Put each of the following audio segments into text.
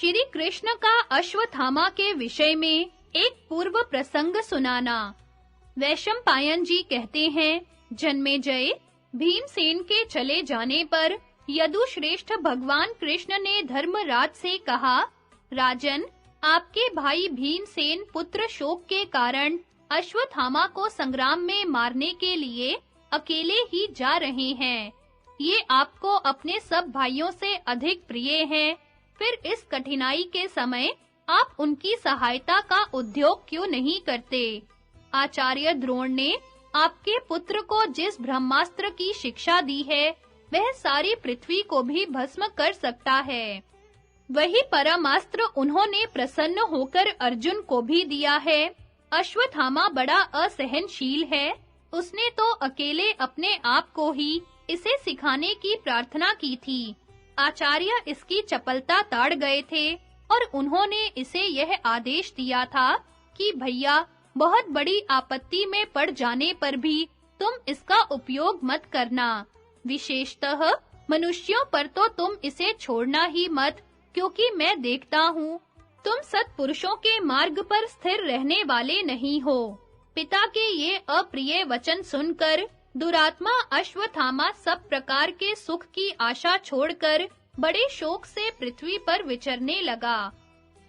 श्री कृष्ण का अश्वत्थामा के विषय में एक पूर्व प्रसंग सुनाना। वैशंपायन जी कहते हैं, जन्मेजय, भीमसेन के चले जाने पर यदुश्रेष्ठ भगवान कृष्ण ने धर्मराज से कहा, राजन, आपके भाई भीमसेन पुत्र शोक के कारण अश्वत्थामा को संग्राम में मारने के लिए अकेले ही जा रहे हैं। ये आपको अपने सब भाइयों से अधिक प्रिय हैं। फिर इस कठिनाई के समय आप उनकी सहायता का उद्योग क्यों नहीं करते? आचार्य द्रोण ने आपके पुत्र को जिस ब्रह्मास्त्र की शिक्षा दी है, वह सारी पृथ्वी को भी भस्म कर सकता है। वही परमास्त्र उन्होंने प्रसन्न होकर अर्जुन को भी दिया है। अश्वत्थामा बड़ा असहनशील है। उसने तो अकेले अपने आप को ही इसे सिखाने की प्रार्थना की थी। आचार्य इसकी चपलता ताड़ गए थे और उन्होंने इसे यह आदेश दिया था कि भैया, बहुत बड़ी आपत्ति में पड़ जाने पर भी तुम इसका उपयोग मत करना। विशेषतः मनुष्यों पर तो तुम इसे छोड़ना ही मत, क्योंकि मैं देखता हूँ तुम सत्पुरुषों के मार्ग पर स्थिर रहने वाले नहीं हो। पिता के ये अप्रिय वचन सुनकर दुरात्मा अश्वत्थामा सब प्रकार के सुख की आशा छोड़कर बड़े शोक से पृथ्वी पर विचरने लगा।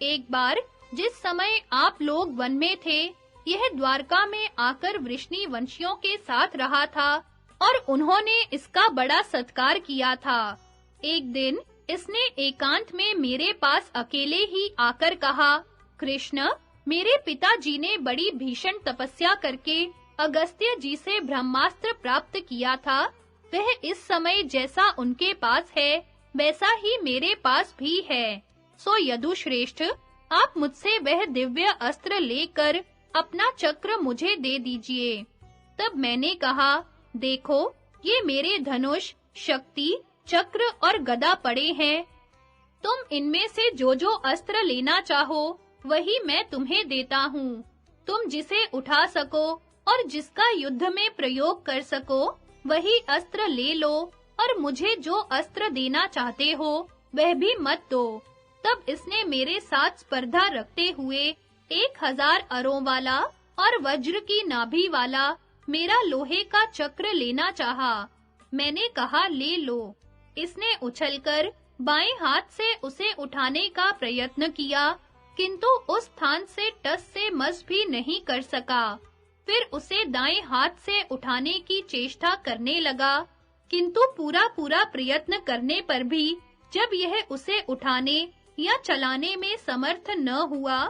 एक बार जिस समय आप लोग वन में थे, यह द्वारका में आकर वृष्णि वंशियों के साथ रहा था और उन्होंने इसका बड़ा सत्कार किया था। एक दिन इसने एकांत में मेरे पास अकेले ही आकर कहा, कृष्ण, मेरे पिताजी ने बड़ी भीषण तपस्या करके अगस्त्य जी से ब्रह्मास्त्र प्राप्त किया था। वह इस समय जैसा उनके पास है, वैसा ही मेरे पास भी है। सो यदुश्रेष्ठ, आप मुझसे वह दिव्य अस्त्र लेकर अपना चक्र मुझे दे दीजिए। तब मैंने कहा, देखो, ये मेरे धनुष, शक्ति, चक्र और गदा पड़े हैं। तुम इनमें से जो अस्त्र लेना चाहो, वही मैं तुम्हें देता हूँ। तुम जिसे उठा सको और जिसका युद्ध में प्रयोग कर सको, वही अस्त्र ले लो और मुझे जो अस्त्र देना चाहते हो, वह भी मत दो। तब इसने मेरे साथ स्पर्धा रखते हुए 1000 अरों वाला और वज्र की नाभि वाला मेरा लोहे का चक्र लेना चाहा। मैंने कहा, ले लो। इसने उछलकर बाएं हाथ से उसे उठाने का प्रयत्न किया, किंतु उस स्थान से टस से मस भी नहीं कर सका। फिर उसे दाएं हाथ से उठाने की चेष्टा करने लगा, किंतु पूरा प्रयत्न करने पर भी जब यह उसे उठाने या चलाने में समर्थ न हुआ,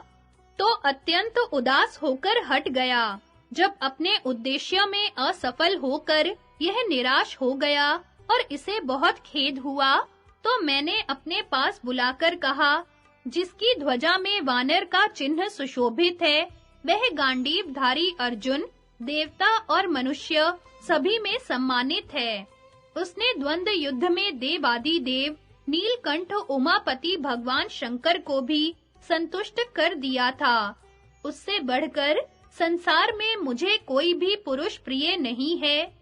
तो अत्यंत उदास होकर हट गया। जब अपने उद्देश्य में असफल होकर यह निराश हो गया और इसे बहुत खेद हुआ, तो मैंने अपने पास बुलाकर कहा, जिसकी ध्वजा में वानर का चिन्ह सुशोभित है, वह गांडीवधारी अर्जुन देवता और मनुष्य सभी में सम्मानित है। उसने द्वंद्व युद्ध में देवादि देव नीलकंठ उमापति भगवान शंकर को भी संतुष्ट कर दिया था। उससे बढ़कर संसार में मुझे कोई भी पुरुष प्रिय नहीं है,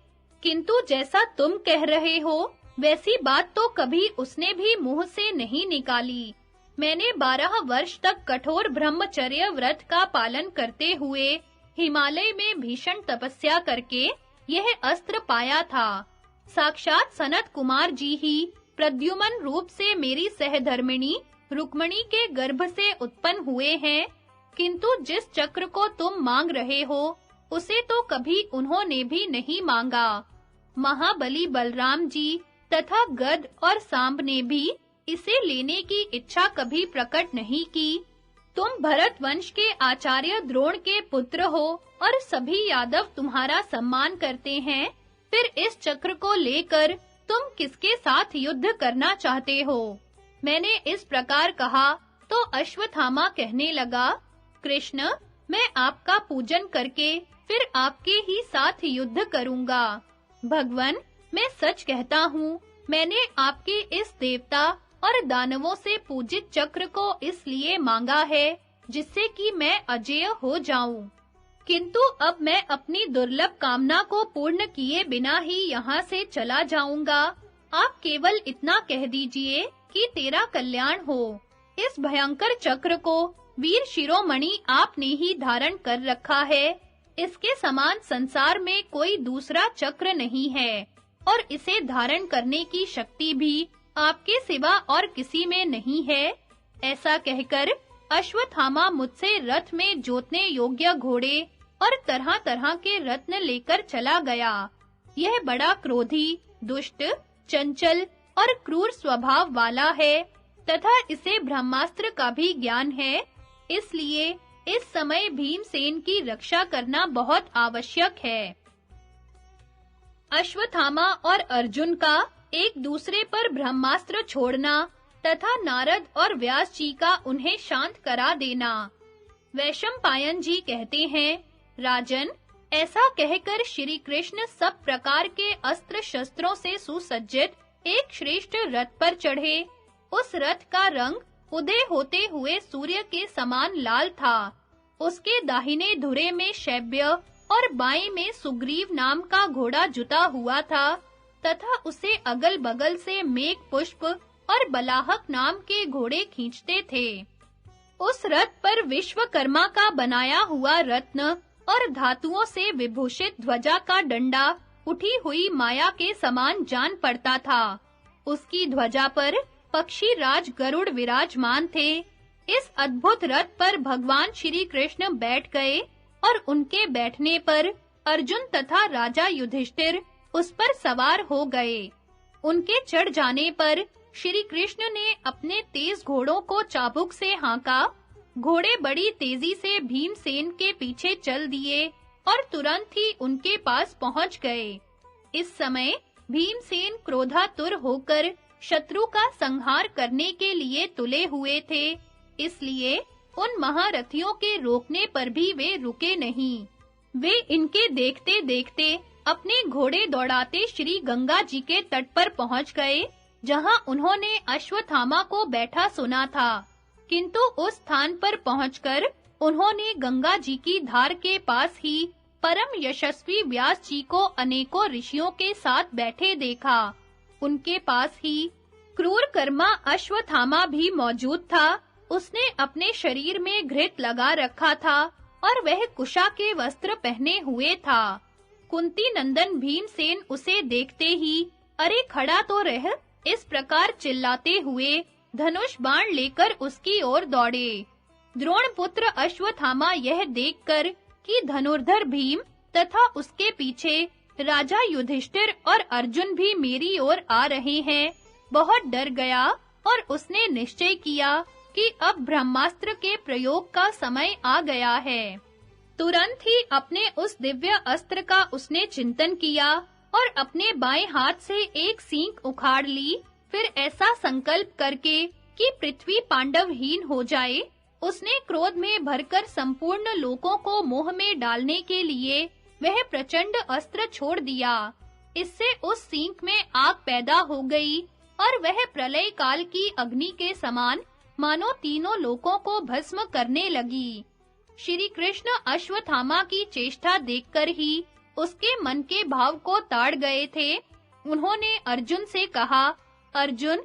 किंतु जैसा तुम कह रहे हो, वैसी बात तो कभी उसने भी मुंह से नहीं निकाली। मैंने 12 वर्ष तक कठोर ब्रह्मचर्य व्रत का पालन करते हुए हिमालय में भीषण तपस्या करके यह अस्त्र पाया था। साक्षात सनत कुमार जी ही प्रद्युमन रूप से मेरी सहधर्मिणी रुक्मणी के गर्भ से उत्पन्न हुए हैं, किंतु जिस चक्र को तुम मांग रहे हो, उसे तो कभी उन्होंने भी नहीं मांगा। महाबली बलराम जी तथा गद और सांब ने भी इसे लेने की इच्छा कभी प्रकट नहीं की। तुम भरत वंश के आचार्य द्रोण के पुत्र हो और सभी यादव तुम्हारा सम्मान करते हैं। फिर इस चक्र को लेकर तुम किसके साथ युद्ध करना चाहते हो? मैंने इस प्रकार कहा तो अश्वत्थामा कहने लगा, कृष्ण, मैं आपका पूजन करके फिर आपके ही साथ युद्ध करूंगा। भगवन, मैं सच कहता हूँ, मैंने आपके इस देवता और दानवों से पूजित चक्र को इसलिए मांगा है जिससे कि मैं अजेय हो जाऊं। किंतु अब मैं अपनी दुर्लभ कामना को पूर्ण किए बिना ही यहाँ से चला जाऊंगा। आप केवल इतना कह दीजिए कि तेरा कल्याण हो। इस भयंकर चक्र को वीर शिरोमणि आपने ही धारण कर रखा है। इसके समान संसार में कोई दूसरा चक्र नहीं है और इसे धारण करने की शक्ति भी आपके सिवा और किसी में नहीं है। ऐसा कहकर अश्वत्थामा मुझसे रथ में जोतने योग्य घोड़े और तरह-तरह के रत्न लेकर चला गया। यह बड़ा क्रोधी, दुष्ट, चंचल और क्रूर स्वभाव वाला है तथा इसे ब्रह्मास्त्र का भी ज्ञान है। इसलिए इस समय भीमसेन की रक्षा करना बहुत आवश्यक है। अश्वत्थामा और अर्जुन का एक दूसरे पर ब्रह्मास्त्र छोड़ना तथा नारद और व्यास जी का उन्हें शांत करा देना। वैशंपायन जी कहते हैं, राजन, ऐसा कहकर श्री कृष्ण सब प्रकार के अस्त्र शस्त्रों से सुसज्जित एक श्रेष्ठ रथ पर चढ़े। उस रथ का रंग उदय होते हुए सूर्य के समान लाल था। उसके दाहिने धुरे में शैब्य और बाएं में सुग्रीव नाम का घोड़ा जुता हुआ था तथा उसे अगल-बगल से मेघ पुष्प और बलाहक नाम के घोड़े खींचते थे। उस रथ पर विश्वकर्मा का बनाया हुआ रत्न और धातुओं से विभूषित ध्वजा का डंडा उठी हुई माया के समान जान पड़ता था। उसकी ध्वजा पर पक्षी राज गरुड़ विराजमान थे। इस अद्भुत रथ पर भगवान श्री कृष्ण बैठ गए और उनके बैठने पर अर्जुन तथा राजा युधिष्ठिर उस पर सवार हो गए। उनके चढ़ जाने पर श्री कृष्ण ने अपने तेज घोड़ों को चाबुक से हाँका। घोड़े बड़ी तेजी से भीमसेन के पीछे चल दिए और तुरंत ही उनके पास पहुंच गए। इस समय भीमसेन क्रोधातुर होकर शत्रु का संहार करने के लिए तुले हुए थे। इसलिए उन महारथियों के रोकने पर भी वे रुके नहीं। वे इनके देखते-देखते अपने घोड़े दौड़ाते श्री गंगा जी के तट पर पहुंच गए, जहां उन्होंने अश्वत्थामा को बैठा सुना था। किंतु उस स्थान पर पहुंचकर उन्होंने गंगा जी की धार के पास ही परम यशस्वी व्यास जी को अनेकों ऋषियों के साथ बैठे देखा। उनके पास ही क्रूर कर्मा अश्वत्थामा भी मौजूद था। उसने अपने शरीर में घृत लगा रखा था और वह कुशा के वस्त्र पहने हुए था। कुंती नंदन भीमसेन उसे देखते ही अरे खड़ा तो रह, इस प्रकार चिल्लाते हुए धनुष बाण लेकर उसकी ओर दौड़े। द्रोण पुत्र अश्वत्थामा यह देखकर कि धनुर्धर भीम तथा उसके पीछे राजा युधिष्ठिर और अर्जुन भी मेरी ओर आ रहे हैं, बहुत डर गया और उसने निश्चय किया कि अब ब्रह्मास्त्र के प्रयोग का समय आ गया है। तुरंत ही अपने उस दिव्य अस्त्र का उसने चिंतन किया और अपने बाएं हाथ से एक सींग उखाड़ ली। फिर ऐसा संकल्प करके कि पृथ्वी पांडवहीन हो जाए, उसने क्रोध में भरकर संपूर्ण लोकों को मोह में डालने के लिए वह प्रचंड अस्त्र छोड़ दिया। इससे उस सींग में आग पैदा हो गई और वह प्रलय काल की अग्नि के समान मानो तीनों लोकों को भस्म करने लगी। श्री कृष्ण अश्वत्थामा की चेष्टा देखकर ही उसके मन के भाव को ताड़ गए थे। उन्होंने अर्जुन से कहा, अर्जुन,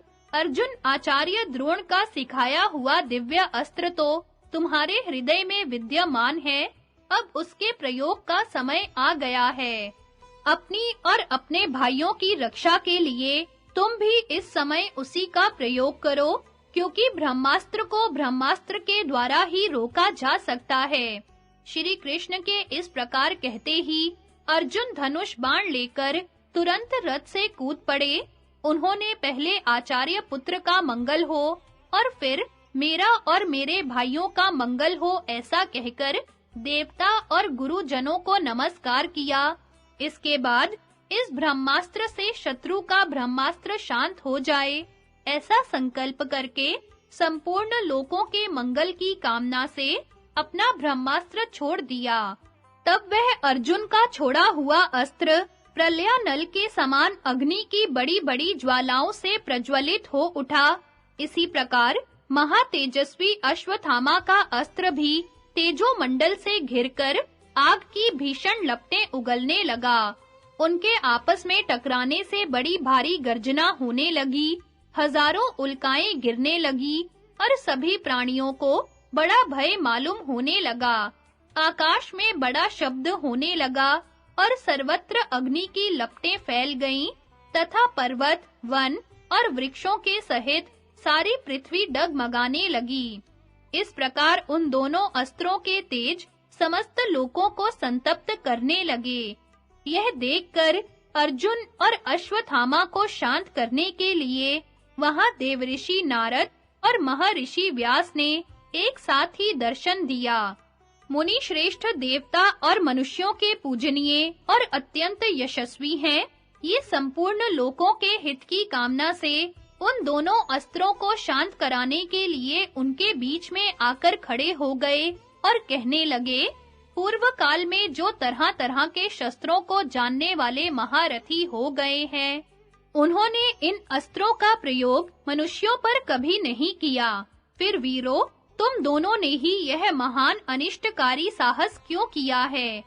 आचार्य द्रोण का सिखाया हुआ दिव्य अस्त्र तो तुम्हारे हृदय में विद्यमान है। अब उसके प्रयोग का समय आ गया है। अपनी और अपने भाइयों की रक्षा के लिए तुम भी इस समय उसी का प्रयोग करो, क्योंकि ब्रह्मास्त्र को ब्रह्मास्त्र के द्वारा ही रोका जा सकता है। श्री कृष्ण के इस प्रकार कहते ही अर्जुन धनुष बाण लेकर तुरंत रथ से कूद पड़े। उन्होंने पहले आचार्य पुत्र का मंगल हो और फिर मेरा और मेरे भाइयों का मंगल हो, ऐसा कहकर देवता और गुरुजनों को नमस्कार किया। इसके बाद इस ब्रह्मास्त्र से शत्रु का ब्रह्मास्त्र शांत हो जाए, ऐसा संकल्प करके संपूर्ण लोकों के मंगल की कामना से अपना ब्रह्मास्त्र छोड़ दिया। तब वह अर्जुन का छोड़ा हुआ अस्त्र प्रलयानल के समान अग्नि की बड़ी-बड़ी ज्वालाओं से प्रज्वलित हो उठा। इसी प्रकार महातेजस्वी अश्वत्थामा का अस्त्र भी तेजोमंडल से घिरकर आग की भीषण लपटें उगलने लगा। उनके आपस में टकराने से बड़ी भारी गर्जना होने लगी। हजारों उल्काएं गिरने लगी और सभी प्राणियों को बड़ा भय मालूम होने लगा। आकाश में बड़ा शब्द होने लगा और सर्वत्र अग्नि की लपटें फैल गईं तथा पर्वत, वन और वृक्षों के सहित सारी पृथ्वी डगमगाने लगी। इस प्रकार उन दोनों अस्त्रों के तेज समस्त लोकों को संतप्त करने लगे। यह देखकर अर्जुन और अश्वत्थामा को शांत करने के लिए वहां देवऋषि नारद और महर्षि व्यास ने एक साथ ही दर्शन दिया। मुनि श्रेष्ठ देवता और मनुष्यों के पूजनीय और अत्यंत यशस्वी हैं। ये संपूर्ण लोकों के हित की कामना से उन दोनों अस्त्रों को शांत कराने के लिए उनके बीच में आकर खड़े हो गए और कहने लगे, पूर्व काल में जो तरह-तरह के शस्त्रों को जानने वाले महारथी हो गए हैं, उन्होंने इन अस्त्रों का प्रयोग मनुष्यों पर कभी नहीं किया। फिर वीरों, तुम दोनों ने ही यह महान अनिष्टकारी साहस क्यों किया है?